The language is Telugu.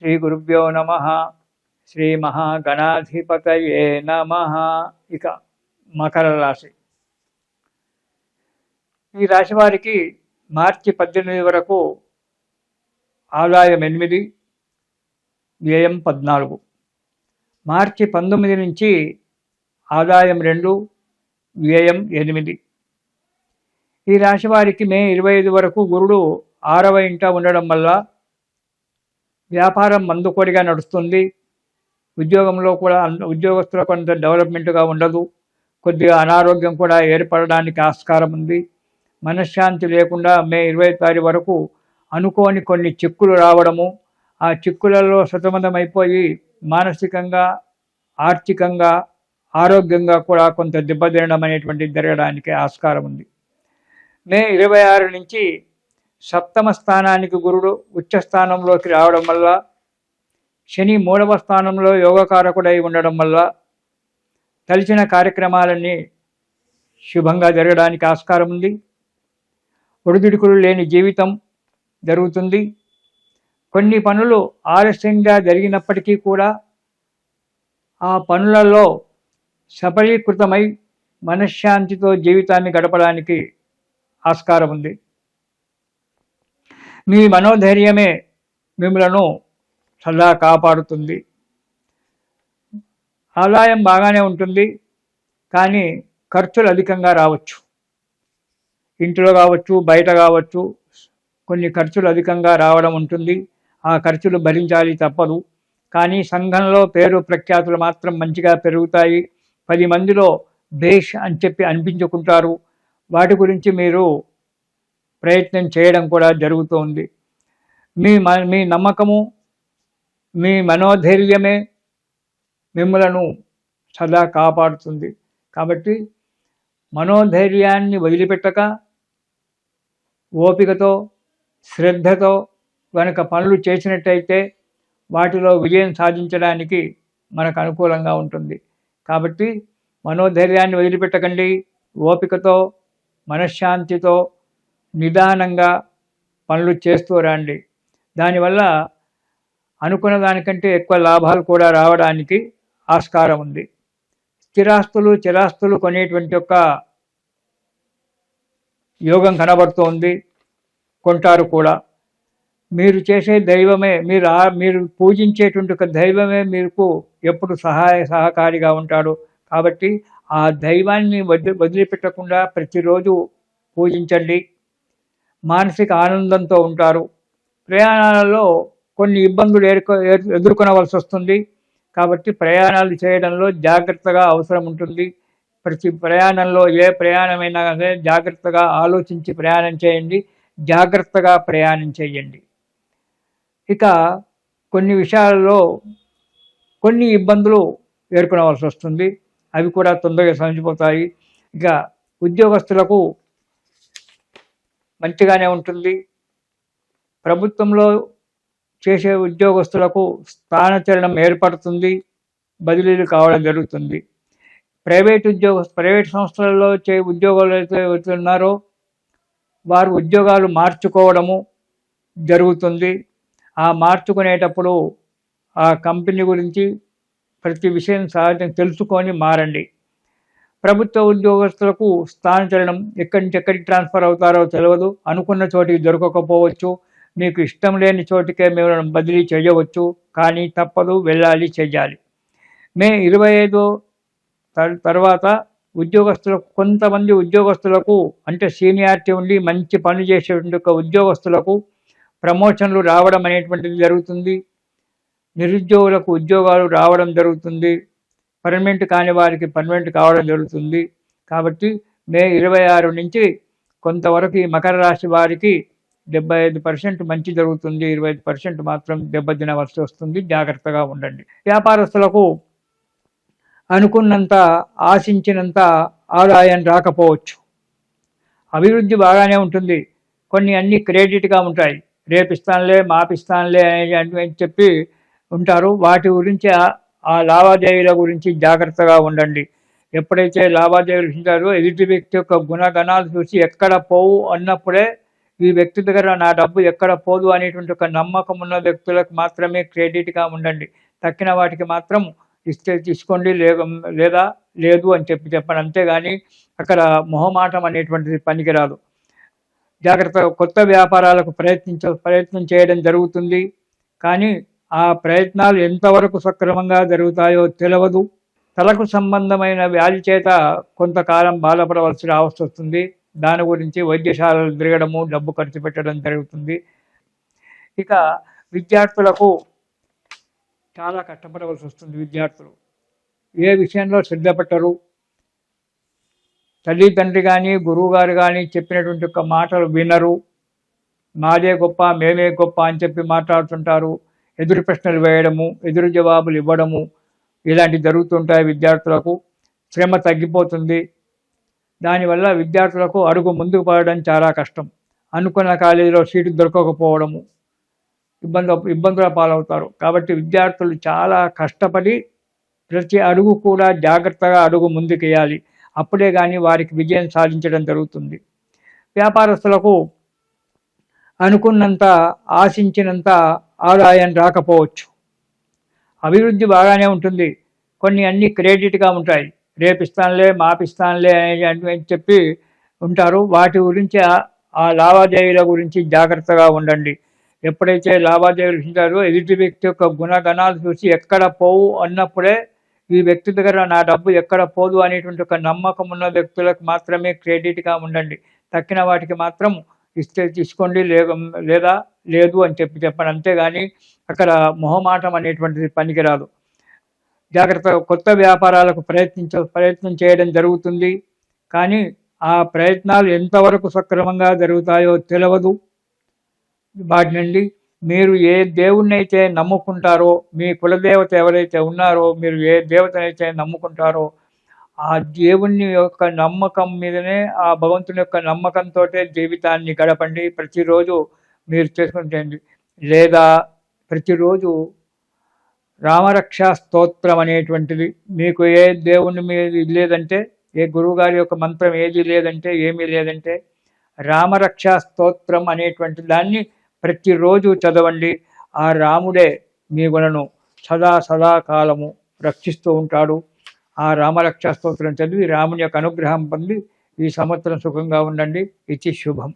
శ్రీ గురుభ్యో నమ. శ్రీ మహాగణాధిపతయే నమ. ఇక మకర రాశి. ఈ రాశి వారికి మార్చి 18 వరకు ఆదాయం 8, వ్యయం 14. మార్చి 19 నుంచి ఆదాయం 2, వ్యయం 8. ఈ రాశి వారికి మే 25 వరకు గురుడు 6వ ఇంట ఉండడం వల్ల వ్యాపారం మందుకోడిగా నడుస్తుంది. ఉద్యోగంలో కూడా ఉద్యోగస్తులకు కొంత డెవలప్మెంట్గా ఉండదు. కొద్దిగా అనారోగ్యం కూడా ఏర్పడడానికి ఆస్కారం ఉంది. మనశ్శాంతి లేకుండా మే 20 వరకు అనుకోని కొన్ని చిక్కులు రావడము, ఆ చిక్కులలో సతమతమైపోయి మానసికంగా, ఆర్థికంగా, ఆరోగ్యంగా కూడా కొంత దెబ్బతినడం అనేటువంటిది జరగడానికి ఆస్కారం ఉంది. మే 26 నుంచి సప్తమ స్థానానికి గురుడు ఉచ్చ స్థానంలోకి రావడం వల్ల, శని 3వ స్థానంలో యోగకారకుడై ఉండడం వల్ల తలిచిన కార్యక్రమాలన్నీ శుభంగా జరగడానికి ఆస్కారం ఉంది. ఒడిదుడుకులు లేని జీవితం జరుగుతుంది. కొన్ని పనులు ఆలస్యంగా జరిగినప్పటికీ కూడా ఆ పనులలో సఫలీకృతమై మనశ్శాంతితో జీవితాన్ని గడపడానికి ఆస్కారం ఉంది. మీ మనోధైర్యమే మిమ్మలను సదా కాపాడుతుంది. ఆదాయం బాగానే ఉంటుంది, కానీ ఖర్చులు అధికంగా రావచ్చు. ఇంట్లో కావచ్చు, బయట కావచ్చు, కొన్ని ఖర్చులు అధికంగా రావడం ఉంటుంది. ఆ ఖర్చులు భరించాలి, తప్పదు. కానీ సంఘంలో పేరు ప్రఖ్యాతులు మాత్రం మంచిగా పెరుగుతాయి. 10 మందిలో భేష్ అని చెప్పి అనిపించుకుంటారు. వాటి గురించి మీరు ప్రయత్నం చేయడం కూడా జరుగుతుంది. మీ నమ్మకము, మీ మనోధైర్యమే మిమ్మలను సదా కాపాడుతుంది. కాబట్టి మనోధైర్యాన్ని వదిలిపెట్టక ఓపికతో, శ్రద్ధతో కనుక పనులు చేసినట్టయితే వాటిలో విజయం సాధించడానికి మనకు అనుకూలంగా ఉంటుంది. కాబట్టి మనోధైర్యాన్ని వదిలిపెట్టకండి. ఓపికతో, మనశ్శాంతితో, నిదానంగా పనులు చేస్తూ రండి. దానివల్ల అనుకున్న దానికంటే ఎక్కువ లాభాలు కూడా రావడానికి ఆస్కారం ఉంది. స్థిరాస్తులు, చిరాస్తులు కొనేటువంటి ఒక యోగం కనబడుతోంది. కొంటారు కూడా. మీరు చేసే దైవమే, మీరు పూజించేటువంటి ఒక దైవమే మీకు ఎప్పుడు సహకారిగా ఉంటాడు. కాబట్టి ఆ దైవాన్ని వదిలిపెట్టకుండా ప్రతిరోజు పూజించండి. మానసిక ఆనందంతో ఉంటారు. ప్రయాణాలలో కొన్ని ఇబ్బందులు ఎదుర్కొనవలసి వస్తుంది. కాబట్టి ప్రయాణాలు చేయడంలో జాగ్రత్తగా అవసరం ఉంటుంది. ప్రతి ప్రయాణంలో, ఏ ప్రయాణమైనా కానీ జాగ్రత్తగా ఆలోచించి ప్రయాణం చేయండి. జాగ్రత్తగా ప్రయాణం చేయండి. ఇక కొన్ని విషయాలలో కొన్ని ఇబ్బందులు ఎదుర్కొనవలసి వస్తుంది. అవి కూడా తొందరగా సమసిపోతాయి. ఇక ఉద్యోగస్తులకు మంచిగానే ఉంటుంది. ప్రభుత్వంలో చేసే ఉద్యోగస్తులకు స్థానచలనం ఏర్పడుతుంది. బదిలీలు కావడం జరుగుతుంది. ప్రైవేట్ సంస్థలలో ఉద్యోగాలు అయితే ఉన్నారో వారు ఉద్యోగాలు మార్చుకోవడము జరుగుతుంది. ఆ మార్చుకునేటప్పుడు ఆ కంపెనీ గురించి ప్రతి విషయం సహజంగా తెలుసుకొని మారండి. ప్రభుత్వ ఉద్యోగస్తులకు స్థానచలనం ఎక్కడి నుంచి ఎక్కడికి ట్రాన్స్ఫర్ అవుతారో తెలియదు. అనుకున్న చోటికి దొరకకపోవచ్చు. మీకు ఇష్టం లేని చోటికే మిమ్మల్ని బదిలీ చేయవచ్చు. కానీ తప్పదు, వెళ్ళాలి, చేయాలి. మే 25 తర్వాత ఉద్యోగస్తులకు, కొంతమంది ఉద్యోగస్తులకు అంటే సీనియారిటీ ఉండి మంచి పని చేసేటువంటి ఉద్యోగస్తులకు ప్రమోషన్లు రావడం అనేటువంటిది జరుగుతుంది. నిరుద్యోగులకు ఉద్యోగాలు రావడం జరుగుతుంది. పర్మనెంట్ కాని వారికి పర్మనెంట్ కావడం జరుగుతుంది. కాబట్టి మే 26 నుంచి కొంతవరకు ఈ మకర రాశి వారికి 75% మంచి జరుగుతుంది. 25% మాత్రం దెబ్బతినవలసి వస్తుంది. జాగ్రత్తగా ఉండండి. వ్యాపారస్తులకు అనుకున్నంత, ఆశించినంత ఆదాయం రాకపోవచ్చు. అభివృద్ధి బాగానే ఉంటుంది. కొన్ని అన్ని క్రెడిట్గా ఉంటాయి. రేపిస్తానులే, మాపిస్తానులే అని చెప్పి ఉంటారు. వాటి గురించి, ఆ లావాదేవీల గురించి జాగ్రత్తగా ఉండండి. ఎప్పుడైతే లావాదేవీలు ఉంటారో ఎదుటి వ్యక్తి యొక్క గుణగణాలు చూసి ఎక్కడ పోవు అన్నప్పుడే ఈ వ్యక్తి దగ్గర నా డబ్బు ఎక్కడ పోదు అనేటువంటి ఒక నమ్మకం ఉన్న వ్యక్తులకు మాత్రమే క్రెడిట్గా ఉండండి. తక్కిన వాటికి మాత్రం ఇస్తే తీసుకోండి, లేదా లేదు అని చెప్పండి. అంతేగాని అక్కడ మొహమాటం అనేటువంటిది పనికిరాదు. జాగ్రత్తగా కొత్త వ్యాపారాలకు ప్రయత్నం చేయడం జరుగుతుంది. కానీ ఆ ప్రయత్నాలు ఎంతవరకు సక్రమంగా జరుగుతాయో తెలియదు. తలకు సంబంధమైన వ్యాధి చేత కొంతకాలం బాధపడవలసి వస్తుంది. దాని గురించి వైద్యశాలలు తిరగడము, డబ్బు ఖర్చు పెట్టడం జరుగుతుంది. ఇక విద్యార్థులకు చాలా కష్టపడవలసి వస్తుంది. విద్యార్థులు ఏ విషయంలో శ్రద్ధ పెట్టరు. తల్లిదండ్రి కానీ గురువు గారు కానీ చెప్పినటువంటి ఒక మాటలు వినరు. మాదే గొప్ప, మేమే గొప్ప అని చెప్పి మాట్లాడుతుంటారు. ఎదురు ప్రశ్నలు వేయడము, ఎదురు జవాబులు ఇవ్వడము ఇలాంటివి జరుగుతుంటాయి. విద్యార్థులకు శ్రమ తగ్గిపోతుంది. దానివల్ల విద్యార్థులకు అడుగు ముందుకు పడడం చాలా కష్టం. అనుకున్న కాలేజీలో సీటు దొరకకపోవడము, ఇబ్బందుల పాలవుతారు. కాబట్టి విద్యార్థులు చాలా కష్టపడి ప్రతి అడుగు కూడా జాగ్రత్తగా అడుగు ముందుకేయాలి. అప్పుడే కానీ వారికి విజయం సాధించడం జరుగుతుంది. వ్యాపారస్తులకు అనుకున్నంత, ఆశించినంత ఆదాయం రాకపోవచ్చు. అభివృద్ధి బాగానే ఉంటుంది. కొన్ని అన్ని క్రెడిట్గా ఉంటాయి. రేపిస్తానులే, మాపిస్తానులే అని చెప్పి ఉంటారు. వాటి గురించి, ఆ లావాదేవీల గురించి జాగ్రత్తగా ఉండండి. ఎప్పుడైతే లావాదేవీలు ఉంటారో ఎదుటి వ్యక్తి యొక్క గుణగణాలు చూసి ఎక్కడ పోవు అన్నప్పుడే ఈ వ్యక్తి దగ్గర నా డబ్బు ఎక్కడ పోదు అనేటువంటి ఒక నమ్మకం ఉన్న వ్యక్తులకు మాత్రమే క్రెడిట్గా ఉండండి. తక్కిన వాటికి మాత్రం ఇస్తే తీసుకోండి, లేదా లేదు అని చెప్పండి. అంతేగాని అక్కడ మొహమాటం అనేటువంటిది పనికిరాదు. జాగ్రత్తగా కొత్త వ్యాపారాలకు ప్రయత్నం చేయడం జరుగుతుంది. కానీ ఆ ప్రయత్నాలు ఎంతవరకు సక్రమంగా జరుగుతాయో తెలియదు. వాటి నుండి మీరు ఏ దేవుణ్ణైతే నమ్ముకుంటారో, మీ కులదేవత ఎవరైతే ఉన్నారో, మీరు ఏ దేవతనైతే నమ్ముకుంటారో ఆ దేవుని యొక్క నమ్మకం మీదనే, ఆ భగవంతుని యొక్క నమ్మకంతో జీవితాన్ని గడపండి. ప్రతిరోజు మీరు చేసుకుంటండి. లేదా ప్రతిరోజు రామరక్షా స్తోత్రం అనేటువంటిది, మీకు ఏ దేవుని మీద లేదంటే, ఏ గురువుగారి యొక్క మంత్రం ఏది లేదంటే, ఏమీ లేదంటే రామరక్షా స్తోత్రం అనేటువంటి దాన్ని ప్రతిరోజు చదవండి. ఆ రాముడే మీ గుణను సదాకాలము రక్షిస్తూ ఉంటాడు. ఆ రామరక్షా స్తోత్రం చదివి రాముని యొక్క అనుగ్రహం పొంది ఈ సంవత్సరం సుఖంగా ఉండండి. ఇది శుభం.